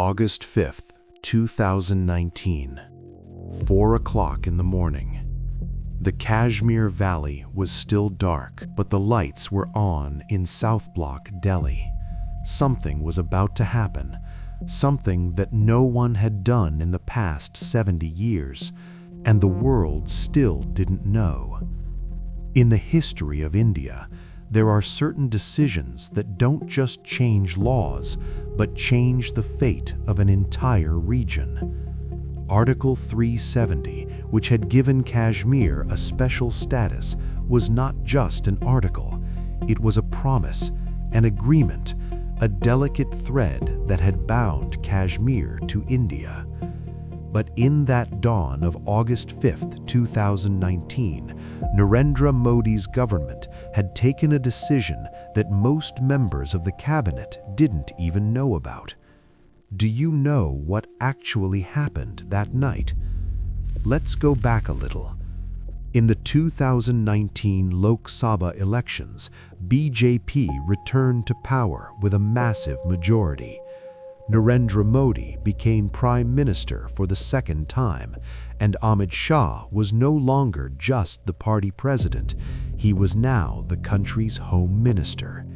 August 5th, 2019, 4 o'clock in the morning. The Kashmir Valley was still dark, but the lights were on in South Block, Delhi. Something was about to happen, something that no one had done in the past 70 years, and the world still didn't know. In the history of India, there are certain decisions that don't just change laws, but change the fate of an entire region. Article 370, which had given Kashmir a special status, was not just an article. It was a promise, an agreement, a delicate thread that had bound Kashmir to India. But in that dawn of August 5th, 2019, Narendra Modi's government had taken a decision that most members of the cabinet didn't even know about. Do you know what actually happened that night? Let's go back a little. In the 2019 Lok Sabha elections, BJP returned to power with a massive majority. Narendra Modi became Prime Minister for the second time, and Amit Shah was no longer just the party president, he was now the country's Home Minister.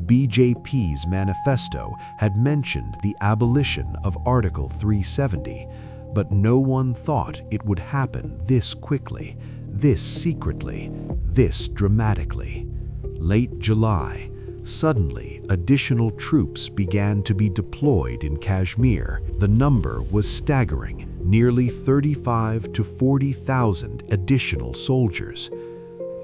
BJP's manifesto had mentioned the abolition of Article 370, but no one thought it would happen this quickly, this secretly, this dramatically. Late July, suddenly, additional troops began to be deployed in Kashmir. The number was staggering, nearly 35,000 to 40,000 additional soldiers.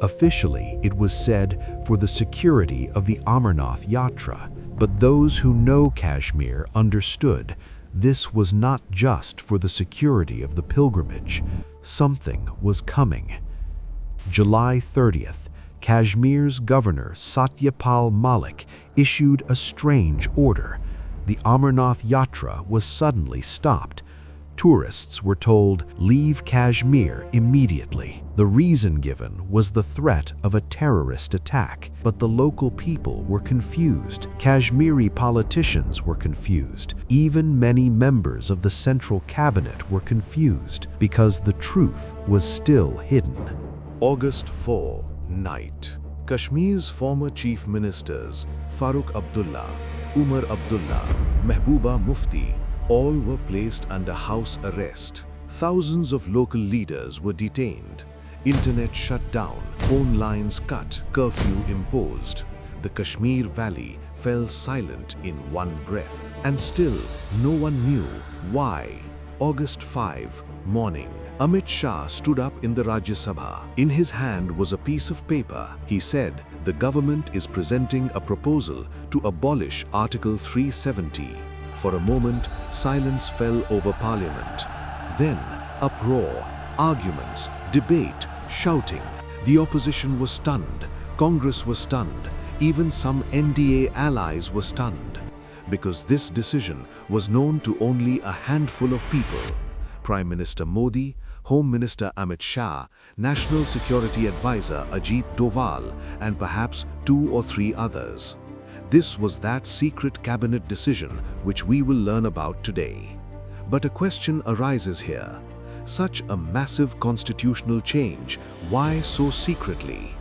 Officially, it was said for the security of the Amarnath Yatra, but those who know Kashmir understood this was not just for the security of the pilgrimage. Something was coming. July 30th, Kashmir's governor Satyapal Malik issued a strange order. The Amarnath Yatra was suddenly stopped. Tourists were told, leave Kashmir immediately. The reason given was the threat of a terrorist attack, but the local people were confused. Kashmiri politicians were confused. Even many members of the central cabinet were confused because the truth was still hidden. August 4. Night. Kashmir's former chief ministers, Farooq Abdullah, Umar Abdullah, Mehbooba Mufti, all were placed under house arrest. Thousands of local leaders were detained. Internet shut down, phone lines cut, curfew imposed. The Kashmir Valley fell silent in one breath. And still, no one knew why. August 5, morning. Amit Shah stood up in the Rajya Sabha. In his hand was a piece of paper. He said, the government is presenting a proposal to abolish Article 370. For a moment, silence fell over Parliament. Then, uproar, arguments, debate, shouting. The opposition was stunned. Congress was stunned. Even some NDA allies were stunned. Because this decision was known to only a handful of people. Prime Minister Modi, Home Minister Amit Shah, National Security Advisor Ajit Doval, and perhaps 2 or 3 others. This was that secret cabinet decision which we will learn about today. But a question arises here. Such a massive constitutional change, why so secretly?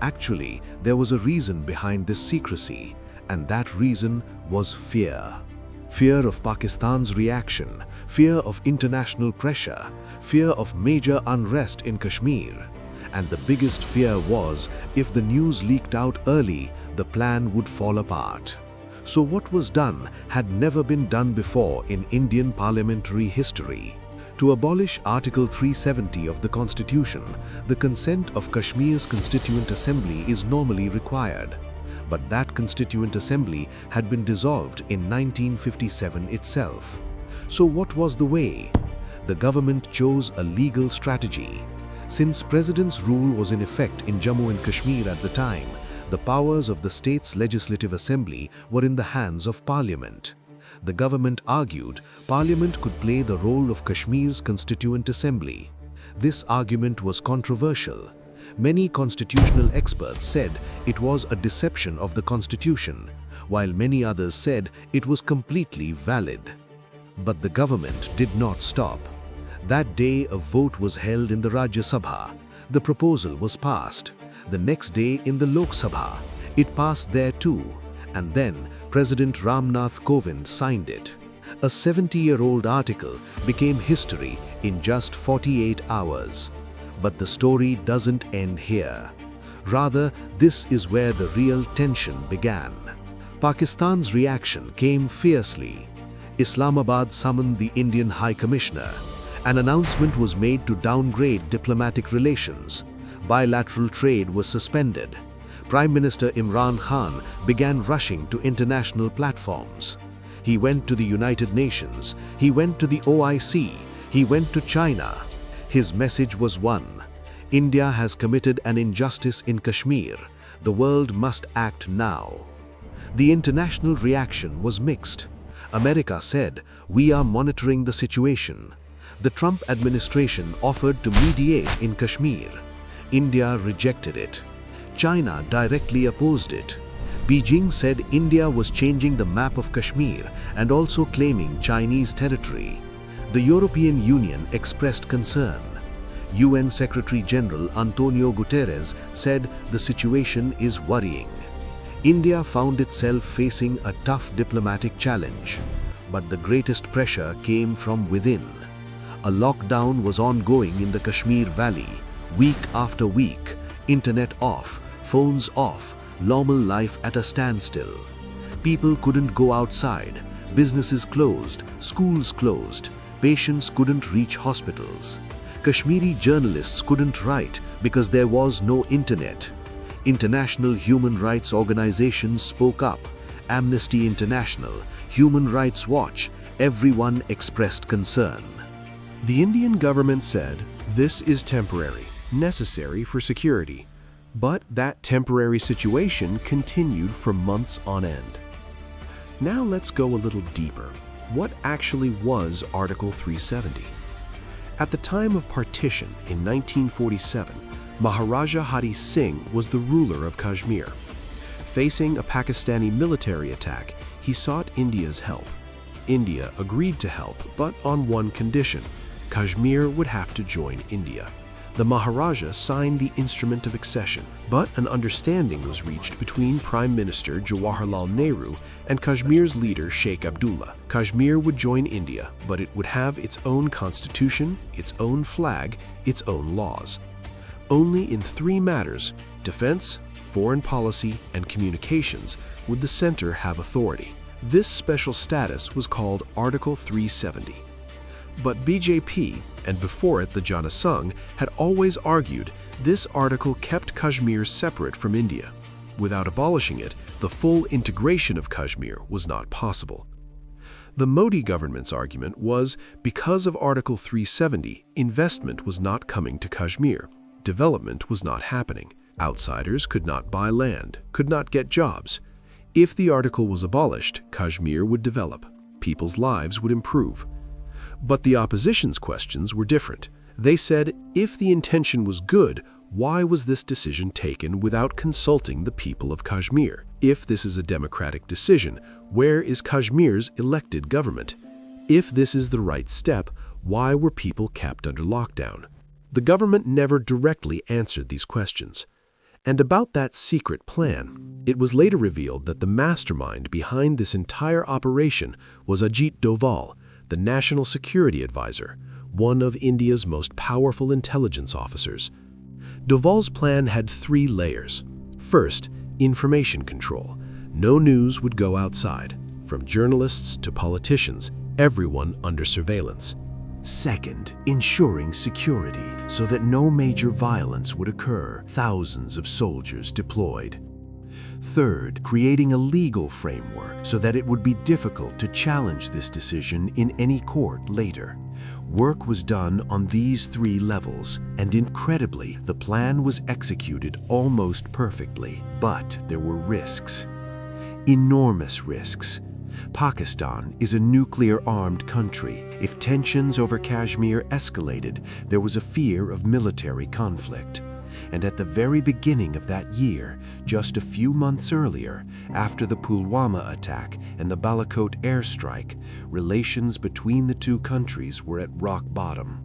Actually, there was a reason behind this secrecy, and that reason was fear. Fear of Pakistan's reaction, fear of international pressure, fear of major unrest in Kashmir. And the biggest fear was, if the news leaked out early, the plan would fall apart. So what was done had never been done before in Indian parliamentary history. To abolish Article 370 of the Constitution, the consent of Kashmir's Constituent Assembly is normally required. But that Constituent Assembly had been dissolved in 1957 itself. So what was the way? The government chose a legal strategy. Since President's rule was in effect in Jammu and Kashmir at the time, the powers of the state's legislative assembly were in the hands of Parliament. The government argued Parliament could play the role of Kashmir's Constituent Assembly. This argument was controversial. Many constitutional experts said it was a deception of the Constitution, while many others said it was completely valid. But the government did not stop. That day, a vote was held in the Rajya Sabha. The proposal was passed. The next day in the Lok Sabha, it passed there too. And then President Ramnath Kovind signed it. A 70-year-old article became history in just 48 hours. But the story doesn't end here. Rather, this is where the real tension began. Pakistan's reaction came fiercely. Islamabad summoned the Indian High Commissioner. An announcement was made to downgrade diplomatic relations. Bilateral trade was suspended. Prime Minister Imran Khan began rushing to international platforms. He went to the United Nations, he went to the OIC, he went to China. His message was one: India has committed an injustice in Kashmir. The world must act now. The international reaction was mixed. America said, "We are monitoring the situation." The Trump administration offered to mediate in Kashmir. India rejected it. China directly opposed it. Beijing said India was changing the map of Kashmir and also claiming Chinese territory. The European Union expressed concern. UN Secretary General Antonio Guterres said the situation is worrying. India found itself facing a tough diplomatic challenge, but the greatest pressure came from within. A lockdown was ongoing in the Kashmir Valley, week after week, internet off, phones off, normal life at a standstill. People couldn't go outside, businesses closed, schools closed, patients couldn't reach hospitals. Kashmiri journalists couldn't write because there was no internet. International human rights organizations spoke up. Amnesty International, Human Rights Watch, everyone expressed concern. The Indian government said this is temporary, necessary for security. But that temporary situation continued for months on end. Now let's go a little deeper. What actually was Article 370? At the time of partition in 1947, Maharaja Hari Singh was the ruler of Kashmir. Facing a Pakistani military attack, he sought India's help. India agreed to help, but on one condition: Kashmir would have to join India. The Maharaja signed the instrument of accession, but an understanding was reached between Prime Minister Jawaharlal Nehru and Kashmir's leader Sheikh Abdullah. Kashmir would join India, but it would have its own constitution, its own flag, its own laws. Only in three matters, defense, foreign policy, and communications, would the center have authority. This special status was called Article 370. But BJP, and before it the Jana Sangh, had always argued this article kept Kashmir separate from India. Without abolishing it, the full integration of Kashmir was not possible. The Modi government's argument was because of Article 370, investment was not coming to Kashmir. Development was not happening. Outsiders could not buy land, could not get jobs. If the article was abolished, Kashmir would develop. People's lives would improve. But the opposition's questions were different. They said, if the intention was good, why was this decision taken without consulting the people of Kashmir? If this is a democratic decision, where is Kashmir's elected government? If this is the right step, why were people kept under lockdown? The government never directly answered these questions. And about that secret plan, it was later revealed that the mastermind behind this entire operation was Ajit Doval, the National Security Advisor, one of India's most powerful intelligence officers. Doval's plan had three layers. First, information control. No news would go outside. From journalists to politicians, everyone under surveillance. Second, ensuring security so that no major violence would occur. Thousands of soldiers deployed. Third, creating a legal framework so that it would be difficult to challenge this decision in any court later. Work was done on these three levels, and incredibly, the plan was executed almost perfectly. But there were risks. Enormous risks. Pakistan is a nuclear-armed country. If tensions over Kashmir escalated, there was a fear of military conflict. And at the very beginning of that year, just a few months earlier, after the Pulwama attack and the Balakot airstrike, relations between the two countries were at rock bottom.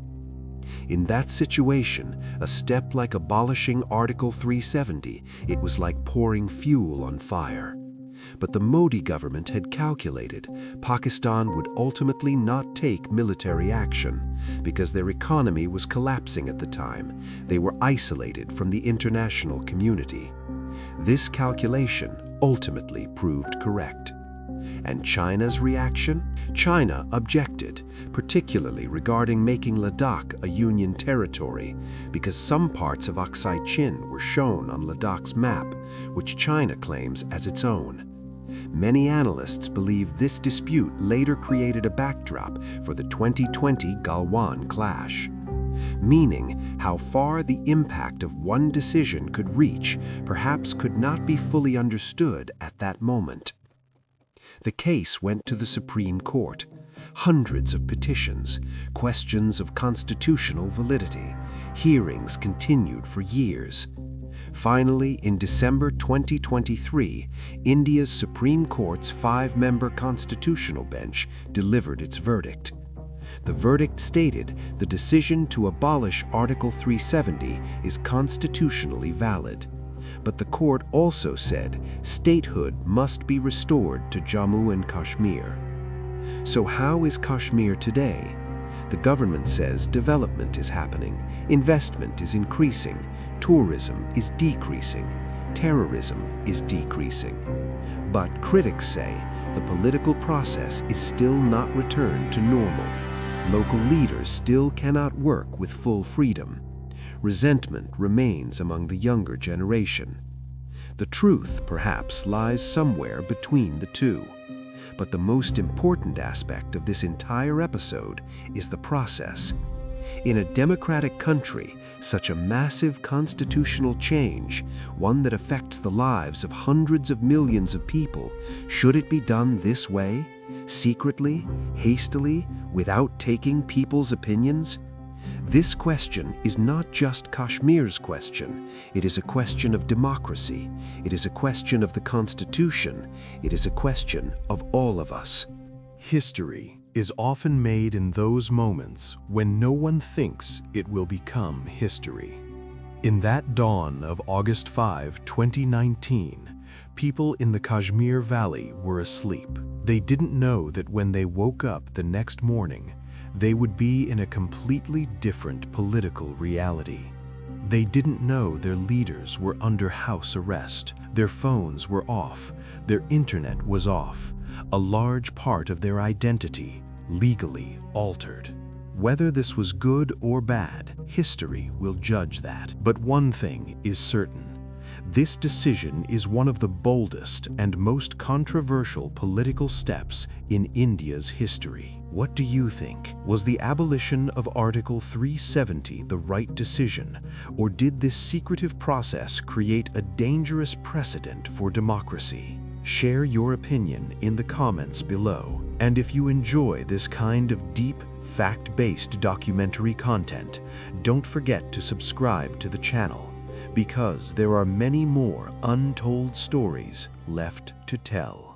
In that situation, a step like abolishing Article 370, it was like pouring fuel on fire. But the Modi government had calculated Pakistan would ultimately not take military action because their economy was collapsing at the time. They were isolated from the international community. This calculation ultimately proved correct. And China's reaction? China objected, particularly regarding making Ladakh a Union territory, because some parts of Aksai Chin were shown on Ladakh's map, which China claims as its own. Many analysts believe this dispute later created a backdrop for the 2020 Galwan clash, meaning how far the impact of one decision could reach perhaps could not be fully understood at that moment. The case went to the Supreme Court. Hundreds of petitions, questions of constitutional validity, hearings continued for years. Finally, in December 2023, India's Supreme Court's 5-member constitutional bench delivered its verdict. The verdict stated the decision to abolish Article 370 is constitutionally valid. But the court also said statehood must be restored to Jammu and Kashmir. So how is Kashmir today? The government says development is happening, investment is increasing, tourism is decreasing, terrorism is decreasing. But critics say the political process is still not returned to normal. Local leaders still cannot work with full freedom. Resentment remains among the younger generation. The truth, perhaps, lies somewhere between the two. But the most important aspect of this entire episode is the process. In a democratic country, such a massive constitutional change, one that affects the lives of hundreds of millions of people, should it be done this way? Secretly, hastily, without taking people's opinions? This question is not just Kashmir's question. It is a question of democracy. It is a question of the Constitution. It is a question of all of us. History is often made in those moments when no one thinks it will become history. In that dawn of August 5, 2019, people in the Kashmir Valley were asleep. They didn't know that when they woke up the next morning, they would be in a completely different political reality. They didn't know their leaders were under house arrest, their phones were off, their internet was off, a large part of their identity legally altered. Whether this was good or bad, history will judge that. But one thing is certain. This decision is one of the boldest and most controversial political steps in India's history. What do you think? Was the abolition of Article 370 the right decision, or did this secretive process create a dangerous precedent for democracy? Share your opinion in the comments below. And if you enjoy this kind of deep, fact-based documentary content, don't forget to subscribe to the channel, because there are many more untold stories left to tell.